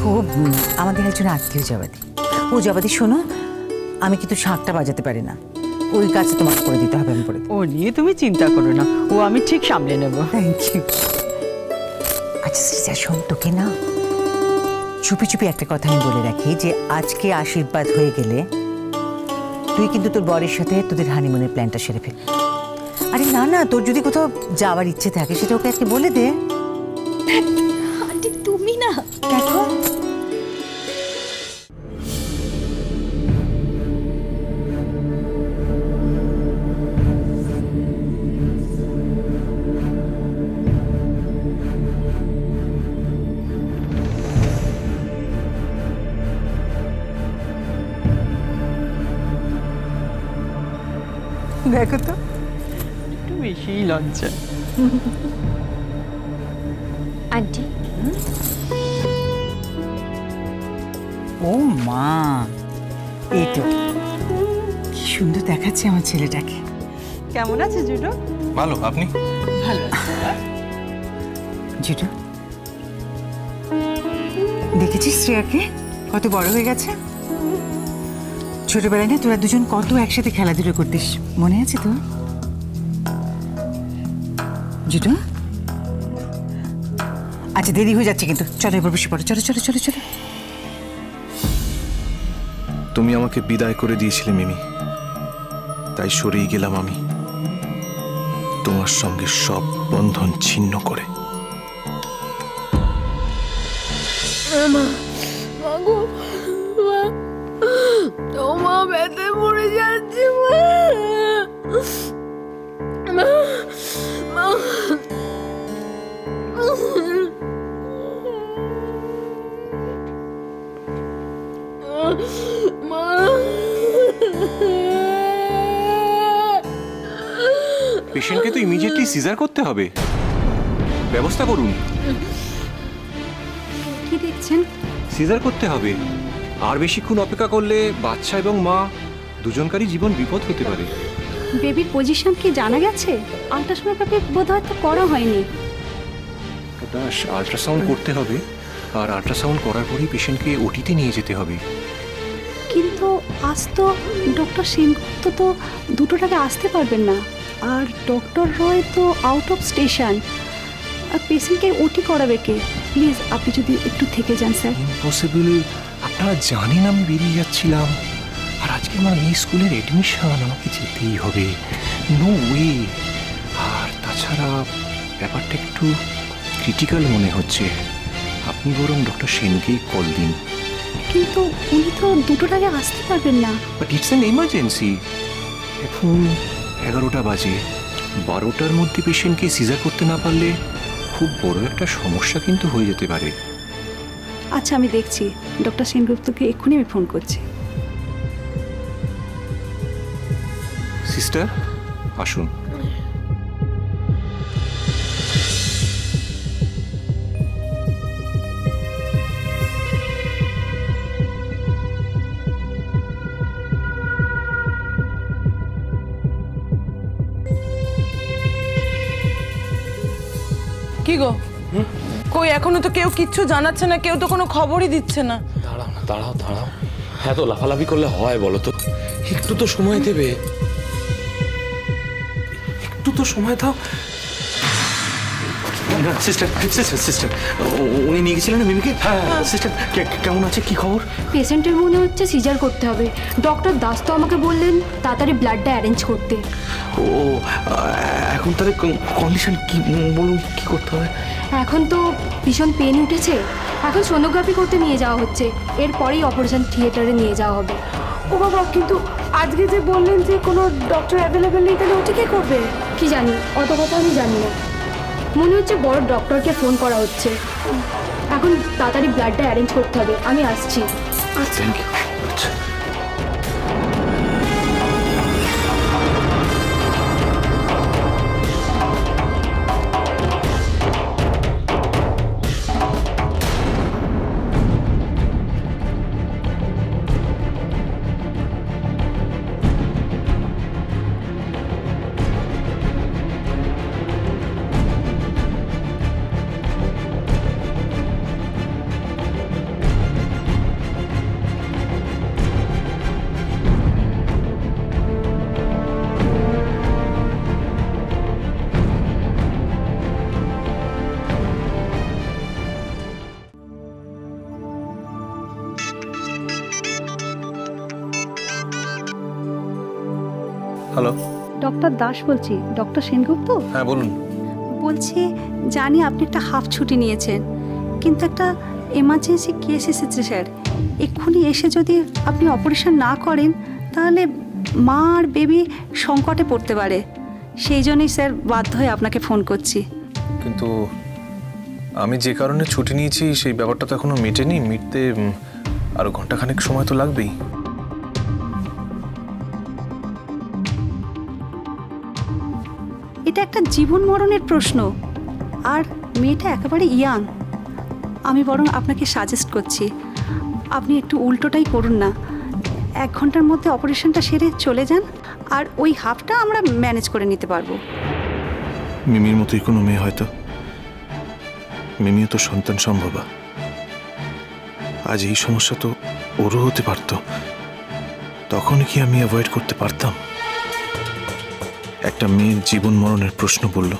ও আমাদের একজন আত্মীয় জবাদি। ও জবাদি শোনো, আমি কিন্তু শাঁখটা বাজাতে পারি না, ওই কাজটা তোমাকে করে দিতে হবে। আমি করে ও নিয়ে তুমি চিন্তা করো না, ও আমি ঠিক সামলে নেব। Thank you. আচ্ছা শ্রীজা শোন, তোকে না চুপি চুপি একটা কথা আমি বলে রাখি, যে আজকে আশীর্বাদ হয়ে গেলে তুই কিন্তু তোর বরের সাথে তোদের হানিমুনের প্ল্যানটা সেরে ফেল। আরে না না, তোর যদি কোথাও যাওয়ার ইচ্ছে থাকে সেটা ওকে আজকে বলে দে। আন্টি তুমি না দেখো দেখো তো একটু বেশি লজ্জা। আন্টি ও মা, এই তো কি সুন্দর দেখাচ্ছে আমার ছেলেটাকে। কেমন আছে জুডো? ভালো, আপনি? ভালো আছে। জুডো দেখেছিস শ্রেয়াকে কত বড় হয়ে গেছে? ছোটবেলায় না তোরা দুজন কত একসাথে খেলাধুলো করতিস, মনে আছে তো? জুডো আচ্ছা দেরি হয়ে যাচ্ছে কিন্তু, চলো এবার বসে পড়ো, চলো চলো চলো চলো। তুমি আমাকে বিদায় করে দিয়েছিলে মিমি, তাই সরেই গেলাম আমি, তোমার সঙ্গে সব বন্ধন ছিন্ন করে। মা ব্যথে পড়ে যাচ্ছে পেশেন্টকে তো ইমিডিয়েটলি সিজার করতে হবে, ব্যবস্থা করুন। কি দেখছেন? সিজার করতে হবে, আর বেশিক্ষণ অপেক্ষা করলে বাচ্চা এবং মা দুজনকারই জীবন বিপদ হতে পারে। বেবির পজিশন কি জানা গেছে? আল্ট্রাসোনোগ্রাফি বোধহয় তো করা হয়নি। ওটা আল্ট্রাসাউন্ড করতে হবে, আর আল্ট্রাসাউন্ড করার পরেই পেশেন্টকে ওটিতে নিয়ে যেতে হবে। কিন্তু আজ তো ডক্টর সেনগুপ্ত তো দুটোর আগে আসতে পারবেন না, আর ডক্টর রয় তো আউট অফ স্টেশন, আর পেশেন্টকে ওটি করাবে কে? প্লিজ আপনি যদি একটু থেকে যান স্যার। ইম্পসিবল, আপনারা জানেন আমি বেরিয়ে যাচ্ছিলাম, আর আজকে আমার মেয়ে স্কুলের এডমিশন, আমাকে যেতেই হবে, নো ওয়ে। আর তাছাড়া ব্যাপারটা একটু ক্রিটিক্যাল মনে হচ্ছে, আপনি বরং ডক্টর সেনকেই কল দিন। কিন্তু উনি তো দুটোর আগে আসতে পারবেন না। But it's an emergency. এখন 11টা বাজে, 12টার মধ্যে পেশেন্টকে সিজার করতে না পারলে খুব বড় একটা সমস্যা কিন্তু হয়ে যেতে পারে। আচ্ছা আমি দেখছি, ডক্টর সেনগুপ্তকে এক্ষুনি আমি ফোন করছি। সিস্টার আসুন। কি গো, কই এখনো তো কেউ কিচ্ছু জানাচ্ছে না, কেউ তো কোনো খবরই দিচ্ছে না। দাঁড়াও না, দাঁড়াও দাঁড়াও, হ্যাঁ তো লাফালাফি করলে হয় বলো তো? একটু তো সময় দেবে, একটু তো সময় দাও। সিস্টার সিস্টার সিস্টার উনি নিয়ে গেছিলেন না মিমিকে? হ্যাঁ সিস্টার, কেমন আছে, কি খবর? পেশেন্টের মনে হচ্ছে সিজার করতে হবে। ডক্টর দাস তো আমাকে বললেন তাড়াতাড়ি ব্লাডটা অ্যারেঞ্জ করতে। ও এখন তাহলে কন্ডিশন কি বলুন, কি করতে হবে? এখন তো ভীষণ পেন উঠেছে, এখন সোনোগ্রাফি করতে নিয়ে যাওয়া হচ্ছে, এরপরেই অপারেশন থিয়েটারে নিয়ে যাওয়া হবে। ও বাবা, কিন্তু আজকে যে বললেন যে কোনো ডক্টর অ্যাভেলেবেল নেই, তাহলে ওটি কে করবে? কি জানি, অত কথা আমি জানি না। মনে হচ্ছে বড় ডক্টরকে ফোন করা হচ্ছে। এখন তাড়াতাড়ি ব্লাডটা অ্যারেঞ্জ করতে হবে, আমি আসছি। আচ্ছা থ্যাংক ইউ। আচ্ছা হ্যালো। ডক্টর দাস বলছি, ডক্টর সেনগুপ্ত। হ্যাঁ বলুন। বলছি, জানি আপনি একটা হাফ ছুটি নিয়েছেন, কিন্তু একটা এমার্জেন্সি কেস এসেছে স্যার। এক্ষুনি এসে যদি আপনি অপারেশন না করেন তাহলে মা আর বেবি সংকটে পড়তে পারে। সেই জন্যই স্যার বাধ্য হয়ে আপনাকে ফোন করছি। কিন্তু আমি যে কারণে ছুটি নিয়েছি সেই ব্যাপারটা তো এখনো মেটেনি। মিটতে আরো ঘন্টাখানেক সময় তো লাগবেই। এটা একটা জীবন মরণের প্রশ্ন, আর মেয়েটা একেবারে ইয়াং। আমি বরং আপনাকে সাজেস্ট করছি আপনি একটু উল্টোটাই করুন না। 1 ঘন্টার মধ্যে অপারেশনটা সেরে চলে যান, আর ওই হাফটা আমরা ম্যানেজ করে নিতে পারবো। মিমির মতোই কোনো মেয়ে হয়তো। মিমিও তো সন্তান সম্ভবা। আজ এই সমস্যা তো ওরও হতে পারত, তখন কি আমি অ্যাভয়েড করতে পারতাম? একটা মেয়ের জীবন মরণের প্রশ্ন বলল,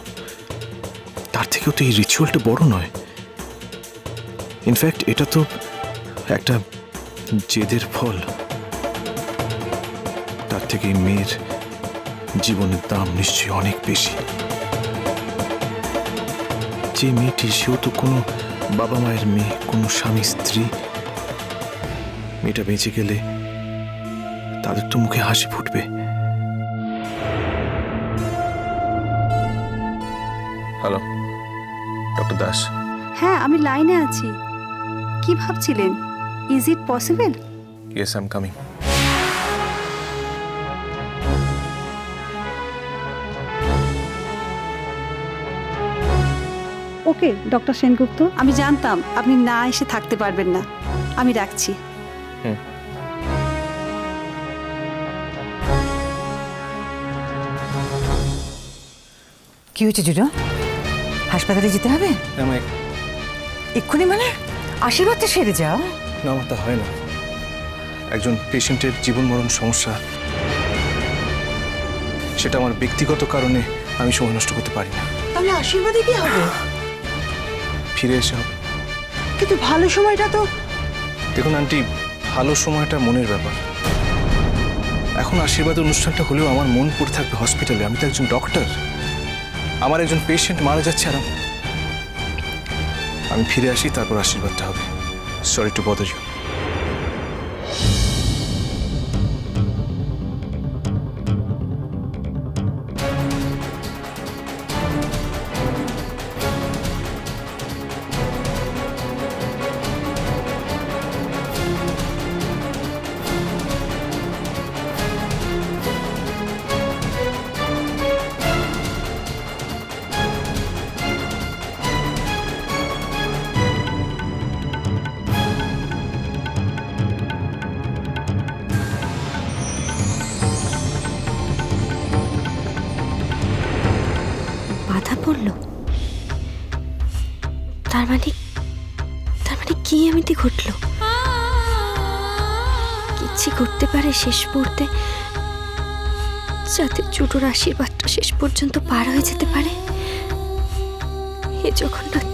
তার থেকেও তো এই রিচুয়ালটা বড় নয়। ইনফ্যাক্ট এটা তো একটা জেদের ফল। তার থেকে এই মেয়ের জীবনের দাম নিশ্চয়ই অনেক বেশি। যে মেয়েটি, সেও তো কোনো বাবা মায়ের মেয়ে, কোনো স্বামী স্ত্রী। মেয়েটা বেঁচে গেলে তাদের তো মুখে হাসি ফুটবে। Hello, doctor Das. হ্যাঁ, আমি লাইনে আছি। কি ভাবছিলেন? Is it possible? Yes, I am coming. Okay doctor Sengupta, আমি জানতাম আপনি না এসে থাকতে পারবেন না। আমি রাখছি। কি হয়েছে জুডো? হাসপাতালে যেতে হবে এক্ষুনি? মানে আশীর্বাদটা সেরে যাও। না, আমার তা হয় না। একজন পেশেন্টের জীবন মরণ সমস্যা, সেটা আমার ব্যক্তিগত কারণে আমি সময় নষ্ট করতে পারি না। তাহলে আশীর্বাদে কি হবে? ফিরে এসে হবে। কিন্তু ভালো সময়টা তো। দেখুন আন্টি, ভালো সময়টা মনের ব্যাপার। এখন আশীর্বাদের অনুষ্ঠানটা হলেও আমার মন পড়ে থাকবে হসপিটালে। আমি তো একজন ডক্টর, আমার একজন পেশেন্ট মারা যাচ্ছে, আর আমি ফিরে আসি, তারপর আশীর্বাদটা হবে। Sorry to bother you. বাধা পড়লো? তার মানে কি এমনিতে ঘটলো? কিচ্ছু করতে পারে শেষ মুহূর্তে, যাতে জুটোর আশীর্বাদটা শেষ পর্যন্ত পার হয়ে যেতে পারে। হে জগন্নাথ,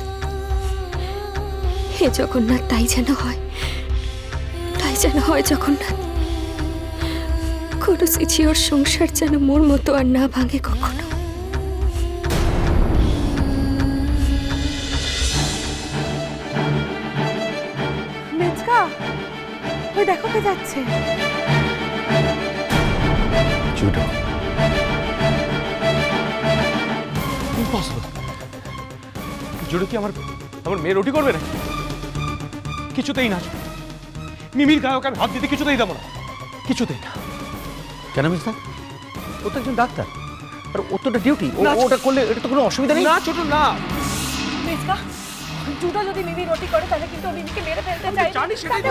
হে জগন্নাথ, তাই যেন হয়, তাই যেন হয় জগন্নাথ। কোনো সিচিওর সংসার যেন মোর মতো আর না ভাঙে কখনো। ওই দেখো কে যাচ্ছে। Judo, impossible. জুডো কি আমার মেয়ে রুটি করবে না? কিছুতেই না। মিমির গায়ক আমি হাত দিতে কিছুতেই দেবো না, কিছুতেই না। কেন মিস্টার? ও তো একজন ডাক্তার, আর ওর তো ডিউটি। ওটা করলে এটা তো কোনো অসুবিধা নেই। না ছোট না। জুটো যদি মিমি রুটি করে তাহলে কিন্তু মিমিকে মেরে ফেলতে চাই। জানি সেটাই।